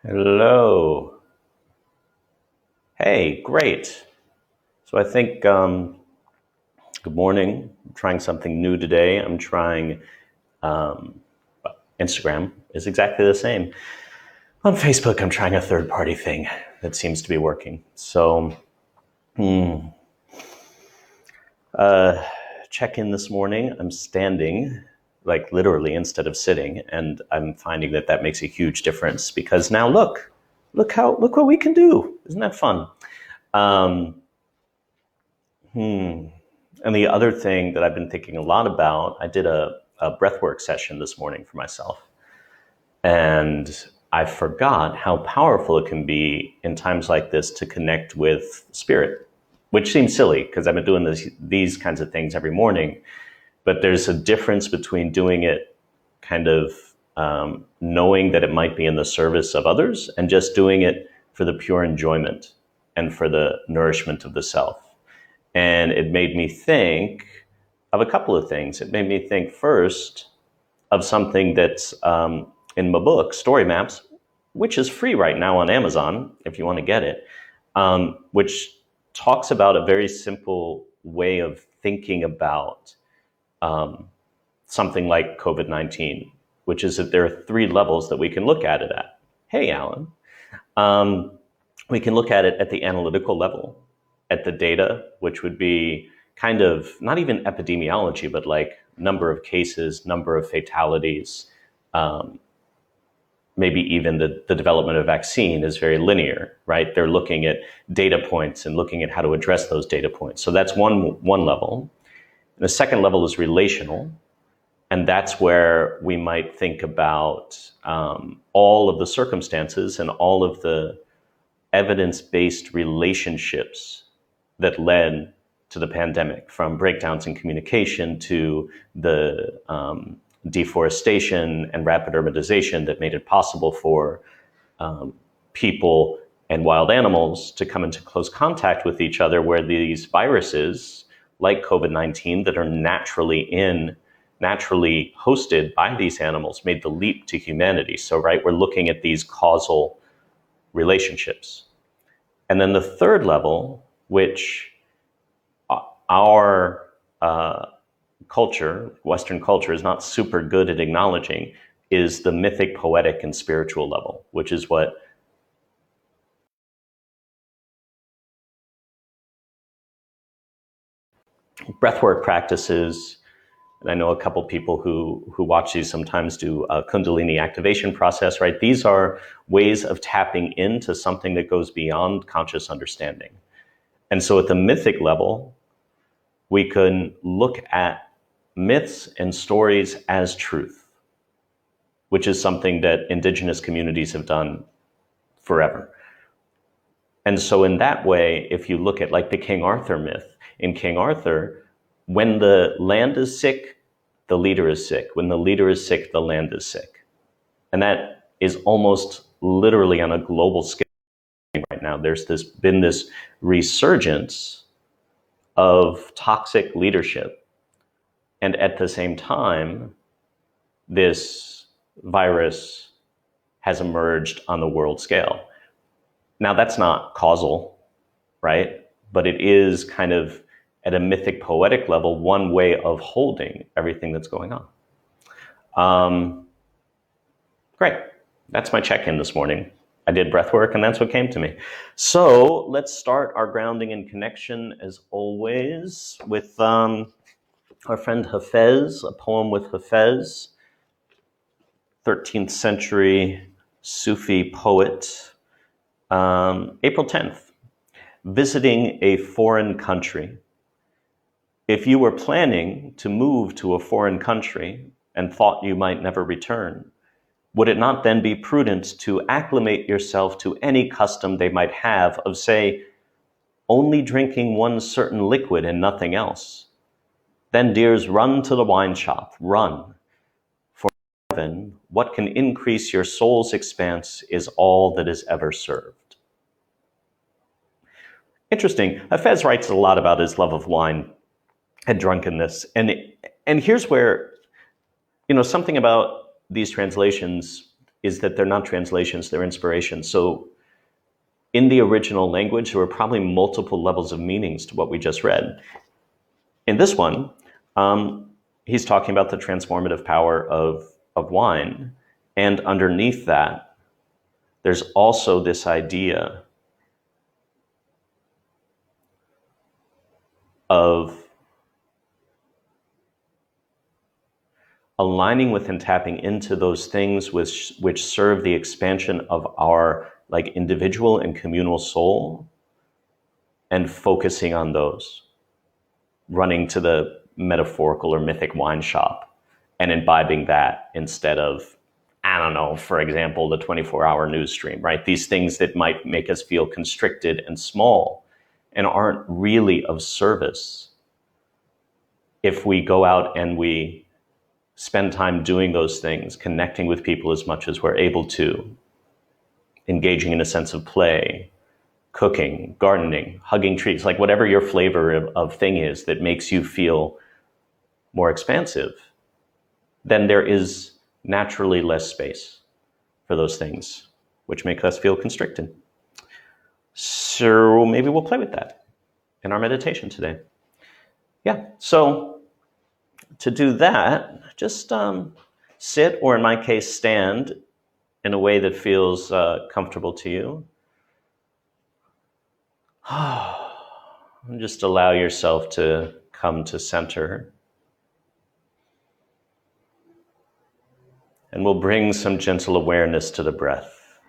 Hello. Hey, great. So I think, good morning. I'm trying something new today. I'm trying Instagram is exactly the same. On Facebook, I'm trying a third party thing that seems to be working. So, check in this morning. I'm standing, like literally instead of sitting, and I'm finding that that makes a huge difference because now look what we can do. Isn't that fun? Um, And the other thing that I've been thinking a lot about, I did a breathwork session this morning for myself. And I forgot how powerful it can be in times like this to connect with spirit, which seems silly because I've been doing these kinds of things every morning. But there's a difference between doing it kind of knowing that it might be in the service of others and just doing it for the pure enjoyment and for the nourishment of the self. And it made me think of a couple of things. It made me think first of something that's in my book, Story Maps, which is free right now on Amazon if you want to get it, which talks about a very simple way of thinking about something like COVID-19, which is that there are three levels that we can look at it at. Hey, Alan. We can look at it at the analytical level, at the data, which would be kind of not even epidemiology, but like number of cases, number of fatalities, maybe even the development of vaccine is very linear, right? They're looking at data points and looking at how to address those data points. So that's one level. And the second level is relational. And that's where we might think about all of the circumstances and all of the evidence-based relationships that led to the pandemic, from breakdowns in communication to the deforestation and rapid urbanization that made it possible for people and wild animals to come into close contact with each other, where these viruses like COVID-19 that are naturally hosted by these animals made the leap to humanity. So, right, we're looking at these causal relationships. And then the third level, which our culture, Western culture, is not super good at acknowledging, is the mythic, poetic, and spiritual level, which is what breathwork practices. And I know a couple people who watch these sometimes do a Kundalini activation process, right? These are ways of tapping into something that goes beyond conscious understanding. And so at the mythic level, we can look at myths and stories as truth, which is something that indigenous communities have done forever. And so in that way, if you look at like the King Arthur myth, in King Arthur, when the land is sick, the leader is sick. When the leader is sick, the land is sick. And that is almost literally on a global scale right now. There's been this resurgence of toxic leadership. And at the same time, this virus has emerged on the world scale. Now, that's not causal, right? But it is kind of, at a mythic, poetic level, one way of holding everything that's going on. Great. That's my check-in this morning. I did breath work, and that's what came to me. So let's start our grounding and connection, as always, with our friend Hafez, a poem with Hafez, 13th century Sufi poet. April 10th, visiting a foreign country. If you were planning to move to a foreign country and thought you might never return, would it not then be prudent to acclimate yourself to any custom they might have of, say, only drinking one certain liquid and nothing else? Then, dears, run to the wine shop, run. For in heaven, what can increase your soul's expanse is all that is ever served. Interesting. Hafez writes a lot about his love of wine and drunkenness. And here's where, something about these translations is that they're not translations, they're inspirations. So in the original language, there were probably multiple levels of meanings to what we just read. In this one, he's talking about the transformative power of wine. And underneath that, there's also this idea of aligning with and tapping into those things which serve the expansion of our like individual and communal soul, and focusing on those, running to the metaphorical or mythic wine shop and imbibing that instead of, I don't know, for example, the 24-hour news stream, right? These things that might make us feel constricted and small and aren't really of service if we go out and we spend time doing those things, connecting with people as much as we're able to, engaging in a sense of play, cooking, gardening, hugging trees, like whatever your flavor of thing is that makes you feel more expansive, then there is naturally less space for those things which make us feel constricted. So maybe we'll play with that in our meditation today. Yeah, so to do that, just sit, or in my case, stand in a way that feels comfortable to you. And just allow yourself to come to center. And we'll bring some gentle awareness to the breath.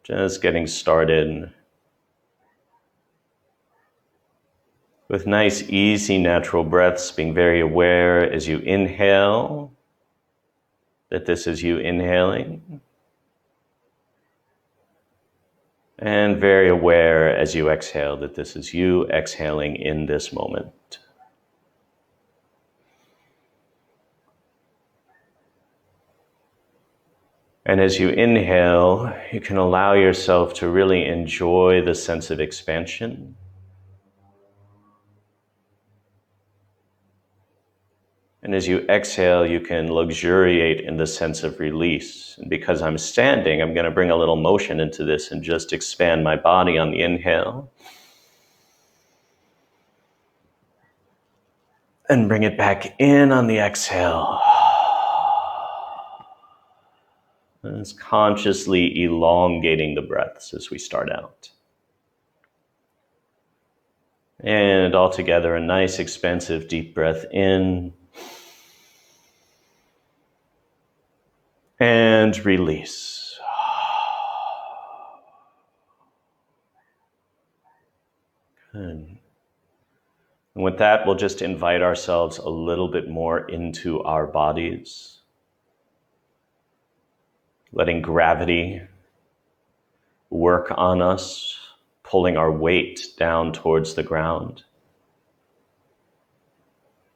Just getting started with nice, easy, natural breaths, being very aware as you inhale that this is you inhaling, and very aware as you exhale that this is you exhaling in this moment. And as you inhale, you can allow yourself to really enjoy the sense of expansion. And as you exhale, you can luxuriate in the sense of release. And because I'm standing, I'm going to bring a little motion into this and just expand my body on the inhale. And bring it back in on the exhale. And it's consciously elongating the breaths as we start out. And altogether, a nice, expansive, deep breath in. And release. Good. And with that, we'll just invite ourselves a little bit more into our bodies, letting gravity work on us, pulling our weight down towards the ground.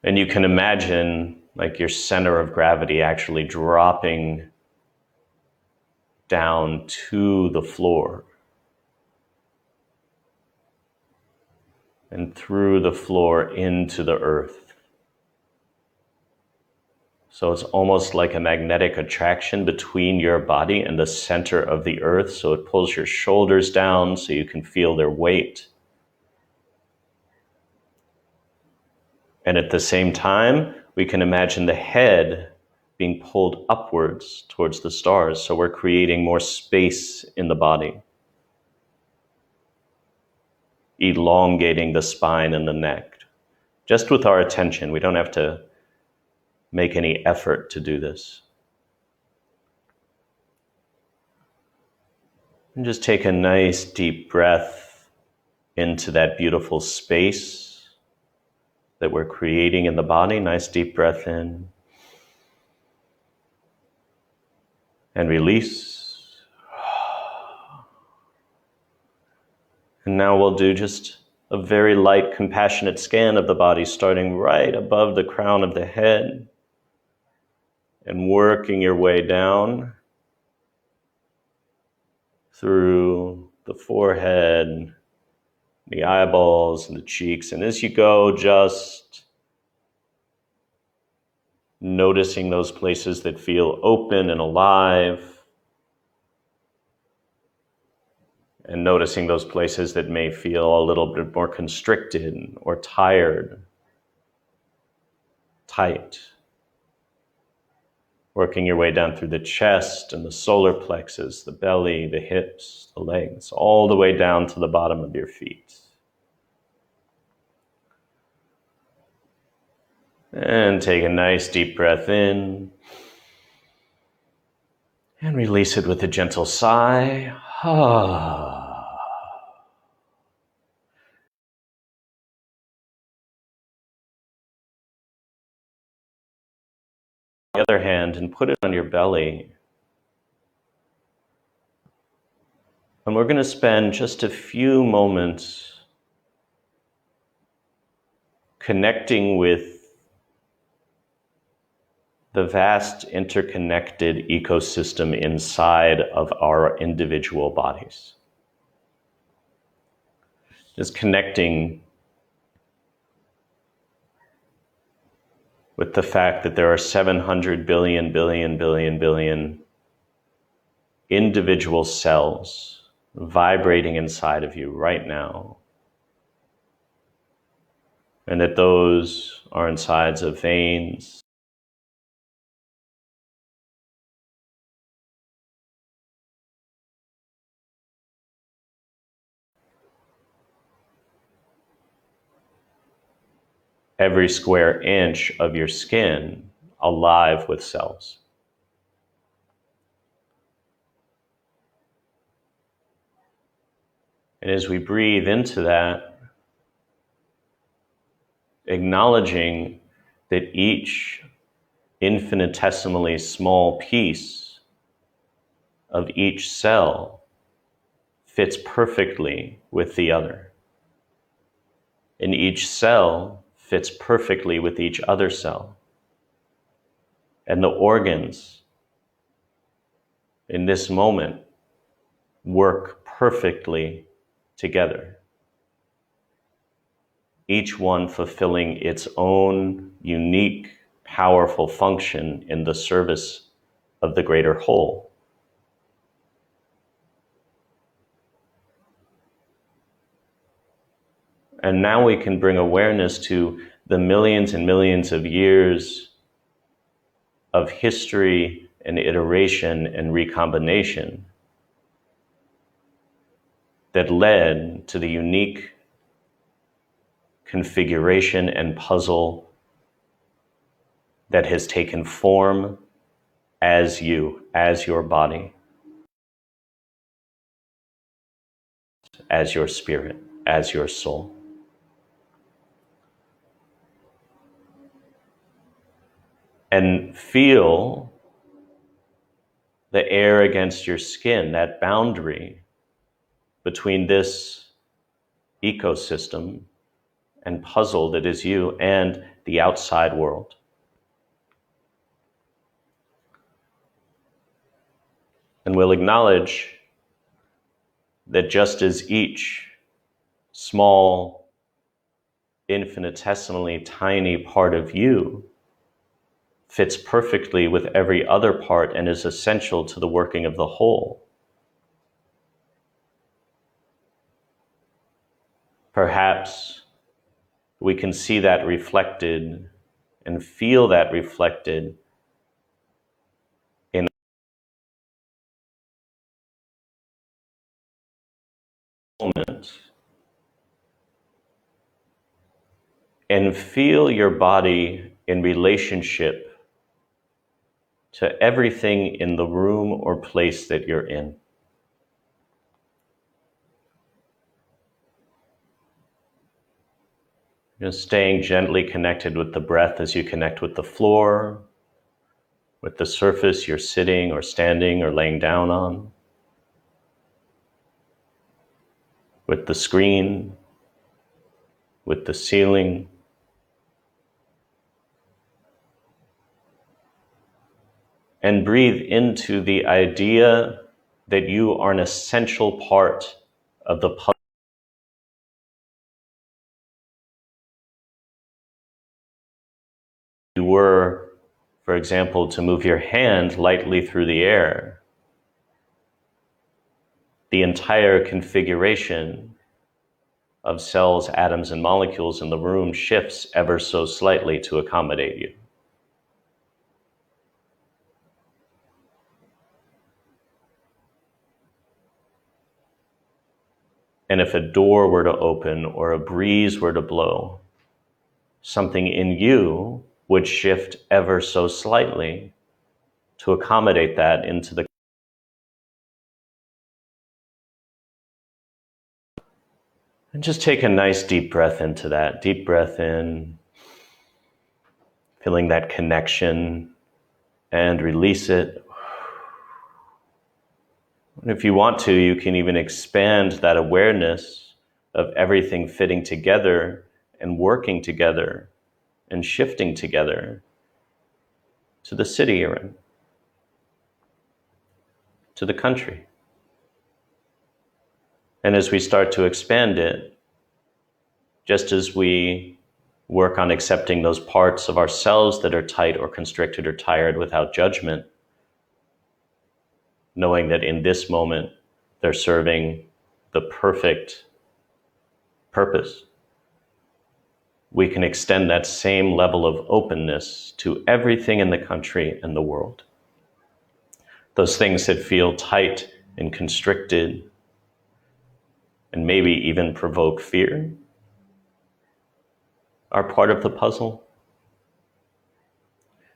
And you can imagine like your center of gravity actually dropping down to the floor and through the floor into the earth. So it's almost like a magnetic attraction between your body and the center of the earth. So it pulls your shoulders down so you can feel their weight. And at the same time, we can imagine the head being pulled upwards towards the stars. So we're creating more space in the body, elongating the spine and the neck. Just with our attention, we don't have to make any effort to do this. And just take a nice deep breath into that beautiful space that we're creating in the body. Nice deep breath in. And release. And now we'll do just a very light, compassionate scan of the body, starting right above the crown of the head and working your way down through the forehead, the eyeballs, and the cheeks. And as you go, just noticing those places that feel open and alive, and noticing those places that may feel a little bit more constricted or tired, tight. Working your way down through the chest and the solar plexus, the belly, the hips, the legs, all the way down to the bottom of your feet. And take a nice deep breath in. And release it with a gentle sigh. The other hand and put it on your belly. And we're going to spend just a few moments connecting with the vast interconnected ecosystem inside of our individual bodies. Just connecting with the fact that there are 700 billion individual cells vibrating inside of you right now. And that those are insides of veins, every square inch of your skin alive with cells. And as we breathe into that, acknowledging that each infinitesimally small piece of each cell fits perfectly with the other. And each cell fits perfectly with each other cell. And the organs in this moment work perfectly together, each one fulfilling its own unique, powerful function in the service of the greater whole. And now we can bring awareness to the millions and millions of years of history and iteration and recombination that led to the unique configuration and puzzle that has taken form as you, as your body, as your spirit, as your soul. And feel the air against your skin, that boundary between this ecosystem and puzzle that is you and the outside world. And we'll acknowledge that just as each small, infinitesimally tiny part of you fits perfectly with every other part and is essential to the working of the whole, perhaps we can see that reflected and feel that reflected in the moment, and feel your body in relationship to everything in the room or place that you're in. Just staying gently connected with the breath as you connect with the floor, with the surface you're sitting or standing or laying down on, with the screen, with the ceiling. And breathe into the idea that you are an essential part of the puzzle. You were For example, to move your hand lightly through the air, the entire configuration of cells, atoms, and molecules in the room shifts ever so slightly to accommodate you. And if a door were to open or a breeze were to blow, something in you would shift ever so slightly to accommodate that into the. And just take a nice deep breath into that. Deep breath in, feeling that connection, and release it. And if you want to, you can even expand that awareness of everything fitting together and working together and shifting together to the city you're in, to the country. And as we start to expand it, just as we work on accepting those parts of ourselves that are tight or constricted or tired without judgment, knowing that in this moment they're serving the perfect purpose, we can extend that same level of openness to everything in the country and the world. Those things that feel tight and constricted and maybe even provoke fear are part of the puzzle.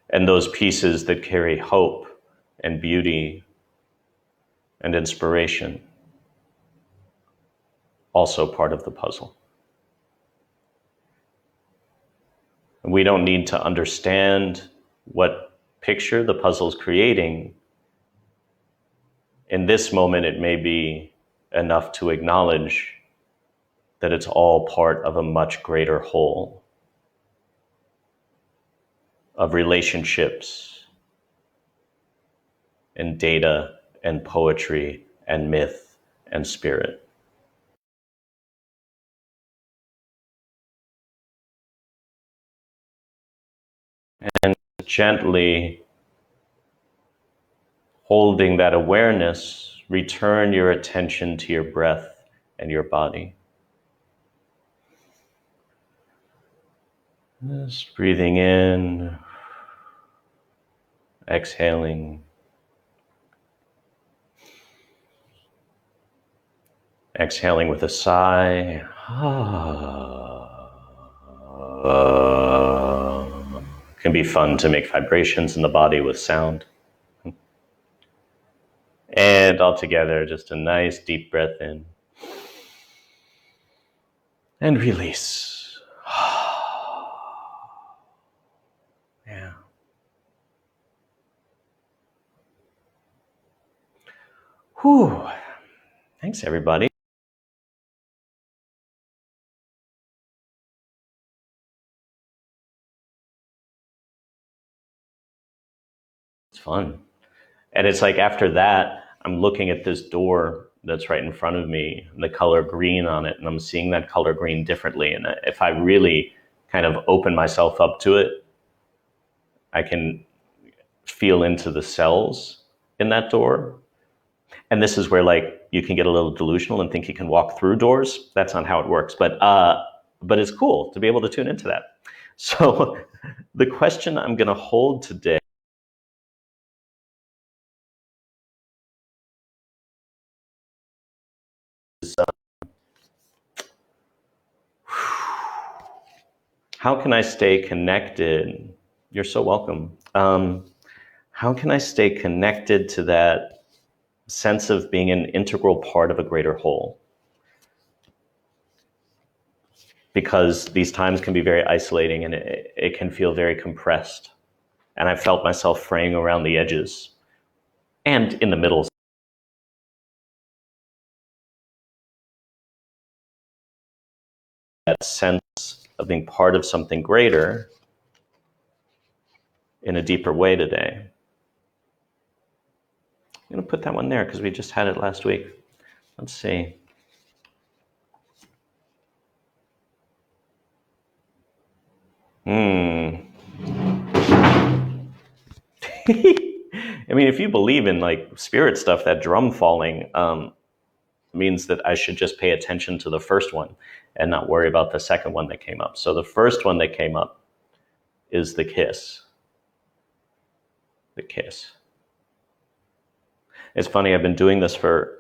And those pieces that carry hope and beauty and inspiration, also part of the puzzle. And we don't need to understand what picture the puzzle's creating. In this moment, it may be enough to acknowledge that it's all part of a much greater whole of relationships and data and poetry and myth and spirit. And gently holding that awareness, return your attention to your breath and your body. Just breathing in, exhaling. Exhaling with a sigh. Can be fun to make vibrations in the body with sound. And all together, just a nice deep breath in. And release. Yeah. Whew. Thanks, everybody. It's fun. And it's like after that, I'm looking at this door that's right in front of me, the color green on it, and I'm seeing that color green differently. And if I really kind of open myself up to it, I can feel into the cells in that door. And this is where like you can get a little delusional and think you can walk through doors. That's not how it works, but it's cool to be able to tune into that. So the question I'm going to hold today is, how can I stay connected? You're so welcome. How can I stay connected to that sense of being an integral part of a greater whole? Because these times can be very isolating and it can feel very compressed. And I felt myself fraying around the edges and in the middle. That sense of being part of something greater in a deeper way today. I'm going to put that one there because we just had it last week. Let's see. I mean, if you believe in like spirit stuff, that drum falling means that I should just pay attention to the first one and not worry about the second one that came up. So the first one that came up is the kiss. The kiss. It's funny, I've been doing this for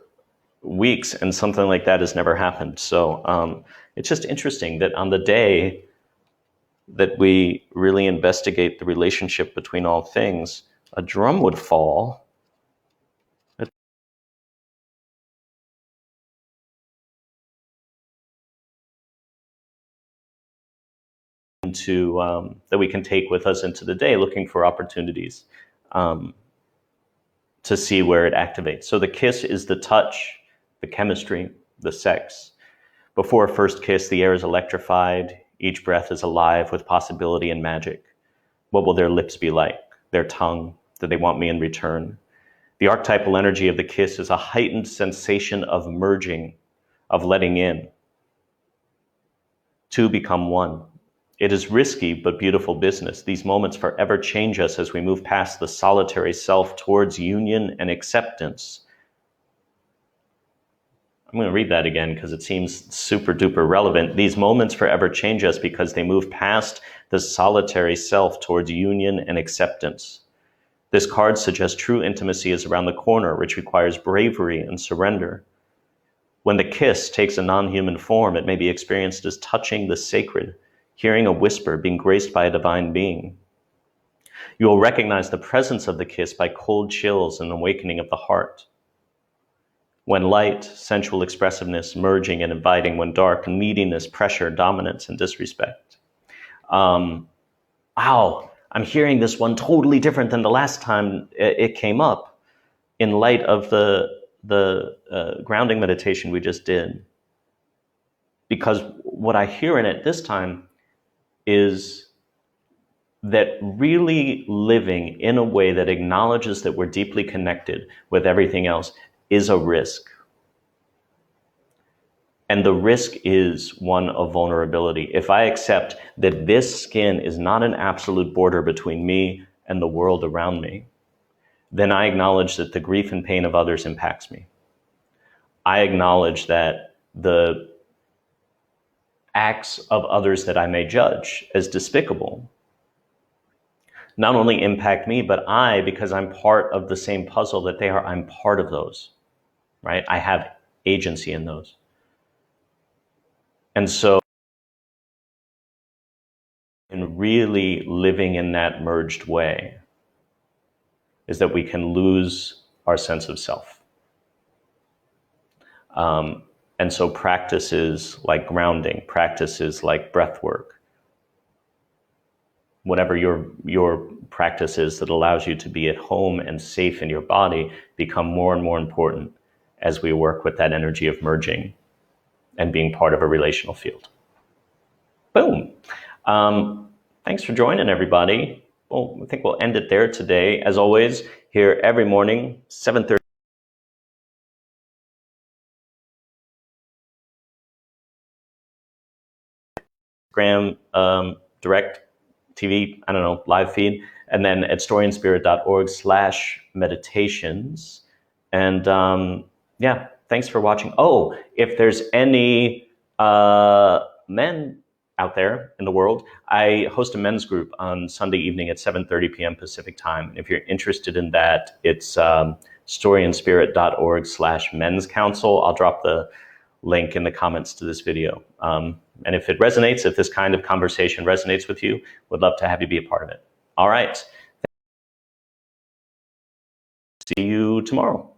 weeks and something like that has never happened. So it's just interesting that on the day that we really investigate the relationship between all things, a drum would fall. That we can take with us into the day, looking for opportunities to see where it activates. So the kiss is the touch, the chemistry, the sex. Before a first kiss, the air is electrified. Each breath is alive with possibility and magic. What will their lips be like? Their tongue? Do they want me in return? The archetypal energy of the kiss is a heightened sensation of merging, of letting in. Two become one. It is risky but beautiful business. These moments forever change us as we move past the solitary self towards union and acceptance. I'm going to read that again because it seems super duper relevant. These moments forever change us because they move past the solitary self towards union and acceptance. This card suggests true intimacy is around the corner, which requires bravery and surrender. When the kiss takes a non-human form, it may be experienced as touching the sacred, hearing a whisper, being graced by a divine being. You will recognize the presence of the kiss by cold chills and awakening of the heart. When light, sensual expressiveness, merging and inviting. When dark, neediness, pressure, dominance, and disrespect. Wow, I'm hearing this one totally different than the last time it came up in light of the grounding meditation we just did. Because what I hear in it this time is that really living in a way that acknowledges that we're deeply connected with everything else is a risk. And the risk is one of vulnerability. If I accept that this skin is not an absolute border between me and the world around me, then I acknowledge that the grief and pain of others impacts me. I acknowledge that the acts of others that I may judge as despicable not only impact me, but because I'm part of the same puzzle that they are, I'm part of those, right? I have agency in those. And so, in really living in that merged way, is that we can lose our sense of self. And so practices like grounding, practices like breath work, whatever your practice is that allows you to be at home and safe in your body, become more and more important as we work with that energy of merging and being part of a relational field. Boom. Thanks for joining, everybody. Well, I think we'll end it there today. As always, here every morning, 7:30. Direct TV, I don't know, live feed, and then at storyandspirit.org/meditations. And yeah, thanks for watching. Oh, if there's any men out there in the world, I host a men's group on Sunday evening at 7:30 p.m. Pacific time. If you're interested in that, it's storyandspirit.org/men's council. I'll drop the link in the comments to this video. And if it resonates, if this kind of conversation resonates with you, would love to have you be a part of it. All right. See you tomorrow.